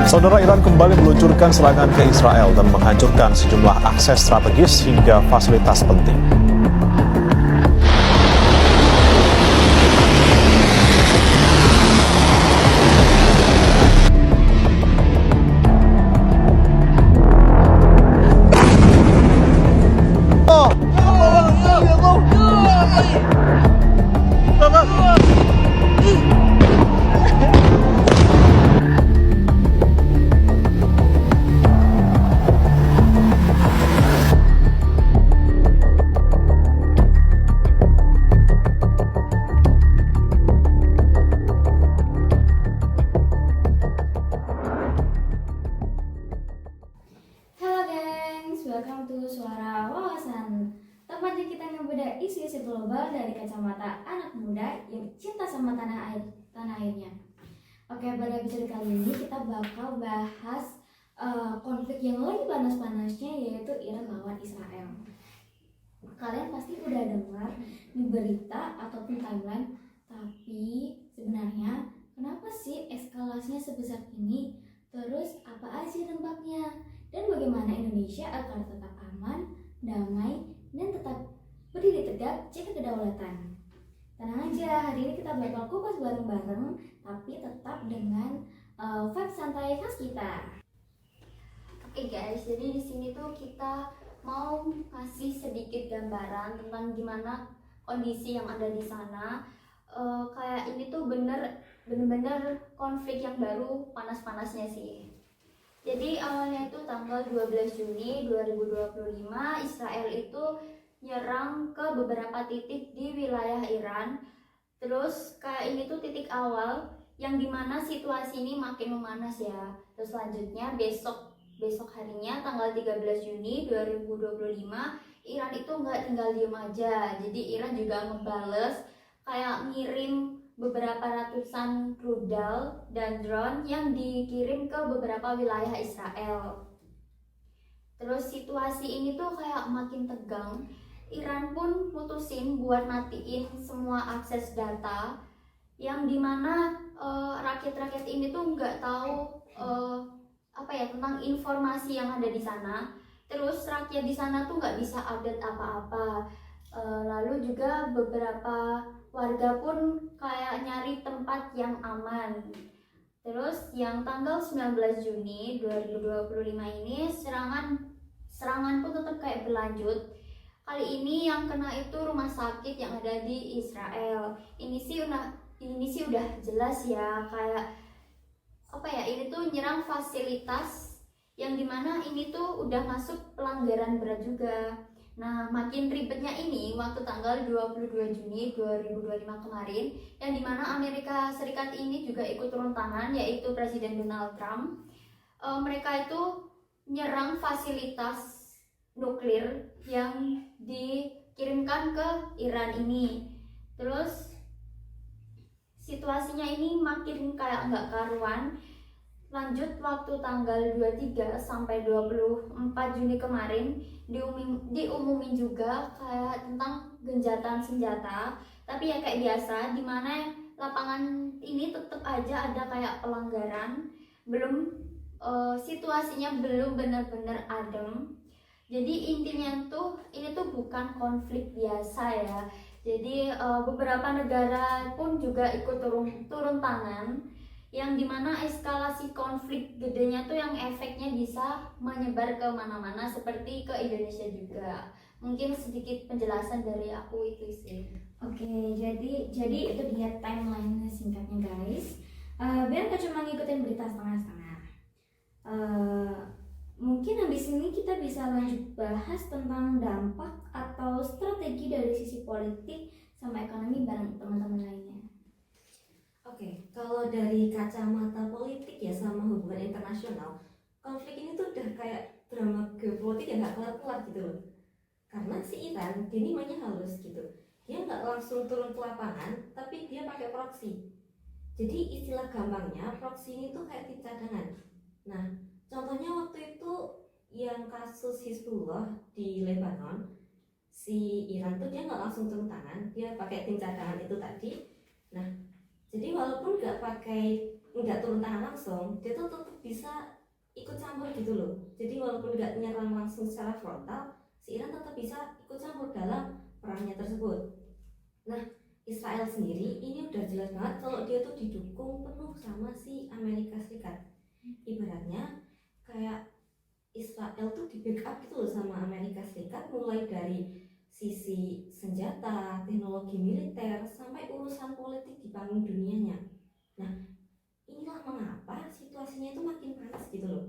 Saudara, Iran kembali meluncurkan serangan ke Israel dan menghancurkan sejumlah akses strategis hingga fasilitas penting. Welcome to Suara Wawasan, tempatnya kita ngebedah isu-isu global dari kacamata anak muda yang cinta sama tanah airnya. Oke, pada episode kali ini kita bakal bahas konflik yang lagi panas-panasnya, yaitu Iran lawan Israel. Kalian pasti udah dengar di berita ataupun timeline, tapi sebenarnya kenapa sih eskalasinya sebesar ini? Terus apa aja dampaknya? Dan bagaimana Indonesia agar tetap aman, damai, dan tetap berdiri tegak jaga kedaulatan. Tenang aja, hari ini kita bakal kupas bareng-bareng, tapi tetap dengan vibe santai khas kita. Oke guys, jadi di sini tuh kita mau kasih sedikit gambaran tentang gimana kondisi yang ada di sana. Kayak ini tuh bener-bener konflik yang baru panas-panasnya sih. Jadi awalnya itu tanggal 12 Juni 2025 Israel itu nyerang ke beberapa titik di wilayah Iran. Terus kayak ini tuh titik awal yang dimana situasi ini makin memanas ya. Terus selanjutnya besok harinya tanggal 13 Juni 2025 Iran itu nggak tinggal diem aja. Jadi Iran juga ngebales kayak ngirim beberapa ratusan rudal dan drone yang dikirim ke beberapa wilayah Israel. Terus situasi ini tuh kayak makin tegang. Iran pun mutusin buat matiin semua akses data, yang dimana rakyat-rakyat ini tuh nggak tahu tentang informasi yang ada di sana. Terus rakyat di sana tuh nggak bisa update apa-apa. Lalu juga beberapa warga pun kayak nyari tempat yang aman. Terus yang tanggal 19 Juni 2025 ini serangan pun tetap kayak berlanjut. Kali ini yang kena itu rumah sakit yang ada di Israel. Ini sih udah jelas ya, kayak ini tuh nyerang fasilitas yang dimana ini tuh udah masuk pelanggaran berat juga. Nah, makin ribetnya ini waktu tanggal 22 Juni 2025 kemarin, yang dimana Amerika Serikat ini juga ikut turun tangan, yaitu Presiden Donald Trump. Mereka itu nyerang fasilitas nuklir yang dikirimkan ke Iran ini. Terus situasinya ini makin kayak nggak karuan. Lanjut waktu tanggal 23 sampai 24 Juni kemarin diumumin juga kayak tentang gencatan senjata. Tapi ya kayak biasa, dimana lapangan ini tetap aja ada kayak pelanggaran. Situasinya belum benar-benar adem. Jadi intinya tuh ini tuh bukan konflik biasa ya. Jadi beberapa negara pun juga ikut turun tangan, yang dimana eskalasi konflik gedenya tuh yang efeknya bisa menyebar ke mana-mana seperti ke Indonesia juga. Mungkin sedikit penjelasan dari aku itu sih. Oke, jadi itu dia timeline singkatnya guys. Biar gak cuma ngikutin berita setengah-setengah. Mungkin habis ini kita bisa lanjut bahas tentang dampak atau strategi dari sisi politik sama ekonomi bareng teman-teman lainnya. Oke, kalau dari kacamata politik ya sama hubungan internasional, konflik ini tuh udah kayak drama geopolitik yang gak kelar-kelar gitu loh. Karena si Iran, dia ini mainnya halus gitu. Dia nggak langsung turun ke lapangan, tapi dia pakai proksi. Jadi istilah gampangnya, proksi ini tuh kayak tim cadangan. Nah, contohnya waktu itu yang kasus Hizbullah di Lebanon, si Iran tuh dia nggak langsung turun tangan, dia pakai tim cadangan itu tadi. Nah, jadi walaupun nggak pakai nggak turun tangan langsung, dia tuh tetap bisa ikut campur gitu loh. Jadi walaupun nggak nyerang langsung secara frontal, si Iran tetap bisa ikut campur dalam perangnya tersebut. Nah, Israel sendiri ini udah jelas banget kalau dia tuh didukung penuh sama si Amerika Serikat. Ibaratnya kayak Israel tuh di backup gitu loh sama Amerika Serikat, mulai dari sisi senjata, teknologi militer, sampai urusan politik di panggung dunianya. Nah, inilah mengapa situasinya itu makin panas gitu loh.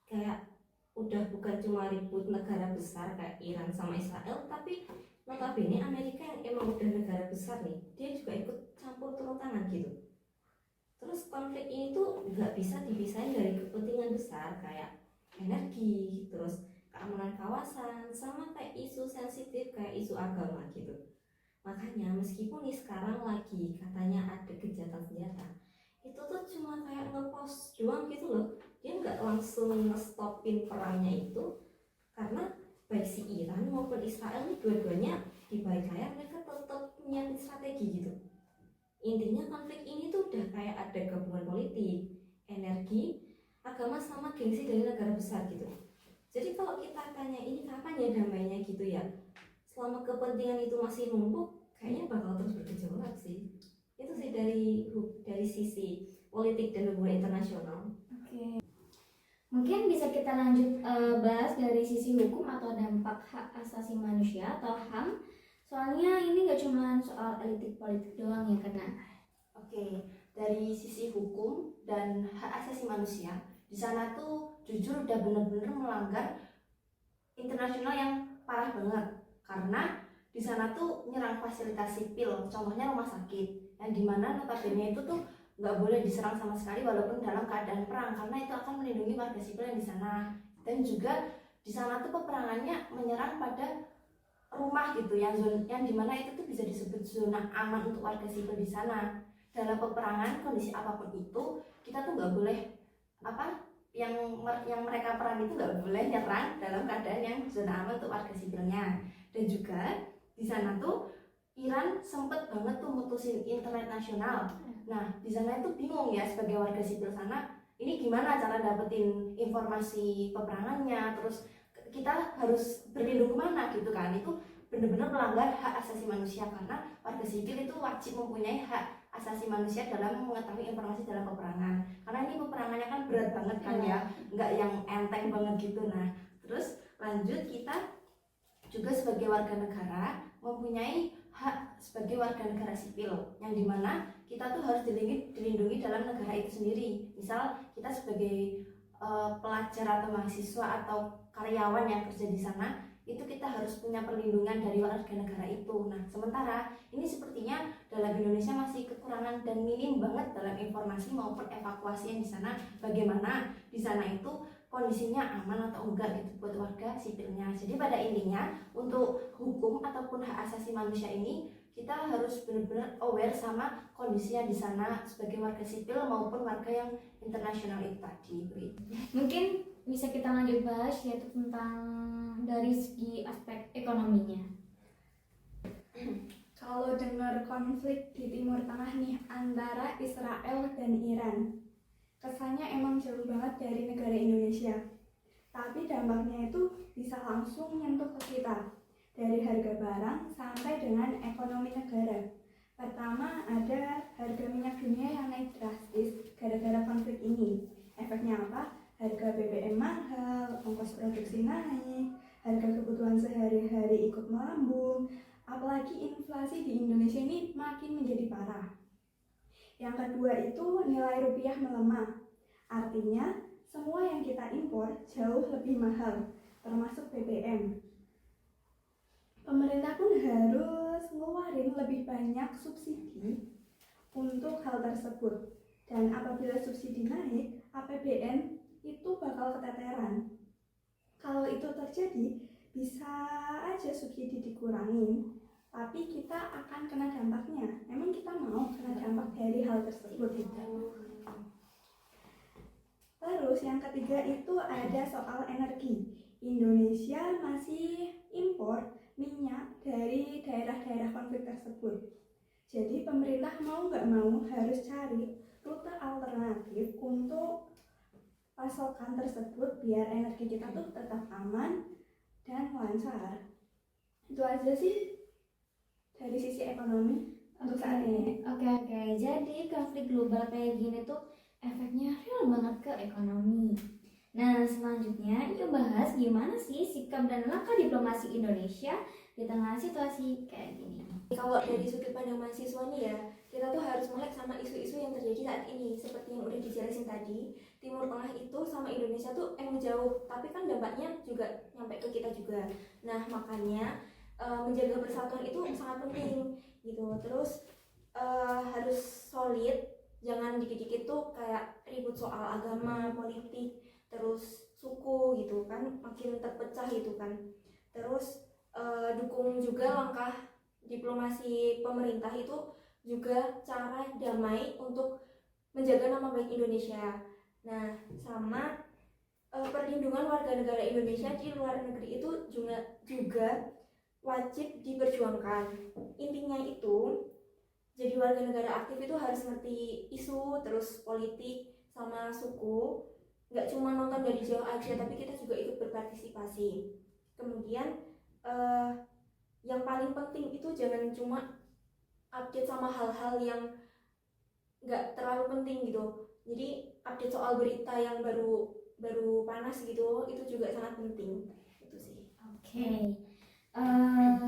Kayak udah bukan cuma ribut negara besar kayak Iran sama Israel, tapi notabene Amerika yang emang udah negara besar nih, dia juga ikut campur turun tangan gitu. Terus konflik ini tuh nggak bisa dipisahin dari kepentingan besar kayak energi, terus keamanan kawasan, sama kayak isu sensitif kayak isu agama gitu. Makanya meskipun nih sekarang lagi katanya ada gencatan senjata, itu tuh cuma kayak ngepost doang gitu loh. Dia nggak langsung ngestopin perangnya itu, karena baik si Iran maupun Israel nih dua-duanya di balik layar mereka tetap punya strategi gitu. Intinya konflik ini tuh udah kayak ada gabungan politik, energi, agama, sama gengsi dari negara besar gitu. Jadi kalau kita tanya ini kapan ya damainya gitu ya, selama kepentingan itu masih numpuk, kayaknya bakal terus bergejolak sih. Itu sih dari sisi politik dan hubungan internasional. Oke. Mungkin bisa kita lanjut bahas dari sisi hukum atau dampak hak asasi manusia atau HAM. Soalnya ini nggak cuma soal elitik politik doang yang kena. Oke, dari sisi hukum dan hak asasi manusia, di sana tuh jujur udah bener-bener melanggar internasional yang parah banget. Karena di sana tuh nyerang fasilitas sipil, contohnya rumah sakit, yang dimana notabene itu tuh nggak boleh diserang sama sekali walaupun dalam keadaan perang, karena itu akan melindungi warga sipil yang di sana. Dan juga di sana tuh peperangannya menyerang pada rumah gitu, yang dimana itu tuh bisa disebut zona aman untuk warga sipil di sana. Dalam peperangan kondisi apapun itu, kita tuh nggak boleh yang mereka perang itu nggak boleh nyerang dalam keadaan yang zona aman untuk warga sipilnya. Dan juga di sana tuh Iran sempet banget tuh mutusin internet nasional. Nah, di sana itu bingung ya sebagai warga sipil sana, ini gimana cara dapetin informasi peperangannya, terus kita harus berlindung kemana gitu kan. Itu benar-benar melanggar hak asasi manusia, karena warga sipil itu wajib mempunyai hak asasi manusia dalam mengetahui informasi dalam peperangan. Karena ini peperangannya kan berat banget kan ya, nggak yang enteng banget gitu. Nah, terus lanjut, kita juga sebagai warga negara mempunyai hak sebagai warga negara sipil, yang dimana kita tuh harus dilindungi dalam negara itu sendiri. Misal kita sebagai pelajar atau mahasiswa atau karyawan yang kerja di sana, itu kita harus punya perlindungan dari warga negara itu. Nah, sementara ini sepertinya dalam Indonesia masih kekurangan dan minim banget dalam informasi maupun evakuasi yang di sana, bagaimana di sana itu kondisinya aman atau enggak gitu buat warga sipilnya. Jadi pada intinya untuk hukum ataupun hak asasi manusia ini kita harus benar-benar aware sama kondisi yang di sana sebagai warga sipil maupun warga yang internasional itu tadi. Mungkin bisa kita lanjut bahas yaitu tentang dari segi aspek ekonominya. Kalau dengar konflik di Timur Tengah nih antara Israel dan Iran, kesannya emang jauh banget dari negara Indonesia. Tapi dampaknya itu bisa langsung nyentuh ke kita, dari harga barang sampai dengan ekonomi negara. Pertama, ada harga minyak dunia yang naik drastis gara-gara konflik ini. Efeknya apa? Harga BBM mahal, ongkos produksi naik, harga kebutuhan sehari-hari ikut melambung, apalagi inflasi di Indonesia ini makin menjadi parah. Yang kedua itu nilai rupiah melemah, artinya semua yang kita impor jauh lebih mahal, termasuk BBM. Pemerintah pun harus ngeluarin lebih banyak subsidi untuk hal tersebut. Dan apabila subsidi naik, APBN itu bakal keteteran. Kalau itu terjadi, bisa aja subsidi dikurangin, tapi kita akan kena dampaknya. Emang kita mau kena dampak dari hal tersebut? Terus yang ketiga itu ada soal energi. Indonesia masih impor minyak dari daerah-daerah konflik tersebut. Jadi pemerintah mau nggak mau harus cari rute alternatif untuk pasokan tersebut biar energi kita tuh tetap aman dan lancar. Itu aja sih dari sisi ekonomi untuk saat ini. Oke. Jadi konflik global kayak gini tuh efeknya real banget ke ekonomi. Nah, selanjutnya yuk bahas gimana sih sikap dan langkah diplomasi Indonesia di tengah situasi kayak gini. Kalau dari sudut pandang mahasiswa nih ya, kita tuh harus melek sama isu-isu yang terjadi saat ini. Seperti yang udah dijelasin tadi, Timur Tengah itu sama Indonesia tuh emang jauh, tapi kan dampaknya juga nyampe ke kita juga. Nah, makanya menjaga persatuan itu sangat penting gitu. Terus harus solid, jangan dikit-dikit tuh kayak ribut soal agama, politik, terus suku gitu kan, makin terpecah gitu kan. Terus dukung juga langkah diplomasi pemerintah itu juga cara damai untuk menjaga nama baik Indonesia. Nah, sama perlindungan warga negara Indonesia di luar negeri itu juga wajib diperjuangkan. Intinya itu jadi warga negara aktif itu harus ngerti isu, terus politik sama suku, nggak cuma nonton dari jauh aja, tapi kita juga ikut berpartisipasi. Kemudian yang paling penting itu jangan cuma update sama hal-hal yang nggak terlalu penting gitu. Jadi update soal berita yang baru panas gitu, itu juga sangat penting. Itu sih. Oke.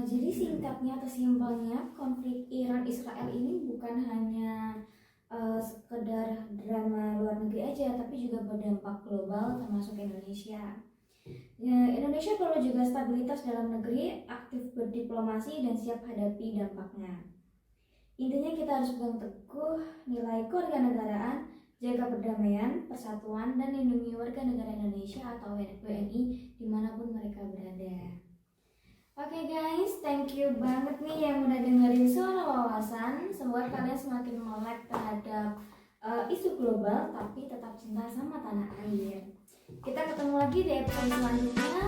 Jadi singkatnya atau simpelnya konflik Iran-Israel ini bukan hanya sekedar drama luar negeri aja, tapi juga berdampak global termasuk Indonesia. Indonesia perlu juga stabilitas dalam negeri, aktif berdiplomasi dan siap hadapi dampaknya. Intinya kita harus pegang teguh nilai kewarganegaraan, jaga perdamaian, persatuan, dan lindungi warga negara Indonesia atau WNI dimanapun mereka berada. Oke guys, thank you banget nih yang udah dengerin Suara Wawasan. Semoga kalian semakin melek terhadap isu global, tapi tetap cinta sama tanah air. Kita ketemu lagi di episode selanjutnya.